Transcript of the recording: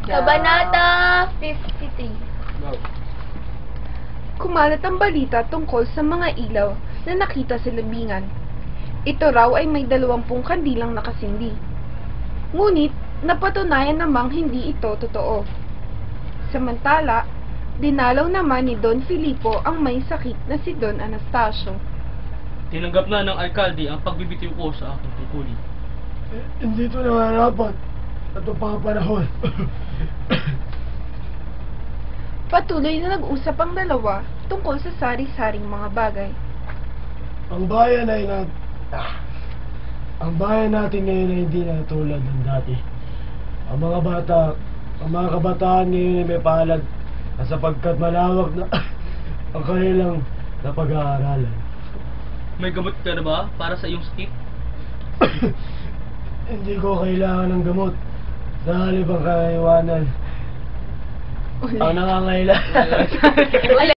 Kabanata 53. Kumalat ang balita tungkol sa mga ilaw na nakita sa libingan. Ito raw ay may 20 kandilang nakasindi. Ngunit, napatunayan namang hindi ito totoo. Samantala, dinalaw naman ni Don Filipo ang may sakit na si Don Anastasio. Tinanggap na ng alkalde ang pagbibitiw ko sa aking tungkulin. Hindi ito nararapat. Ito pa ang panahon. Patuloy na nag-usap ang dalawa tungkol sa sari-saring mga bagay. Ang bayan natin ngayon ay hindi na tulad ng dati. Ang mga kabataan ngayon ay may palad sapagkat malawak na ang kanilang napag-aaralan. May gamot ka na ba para sa iyong sakit? Hindi ko kailangan ng gamot. Sa halip ang kaiwanan ang nangangailangan.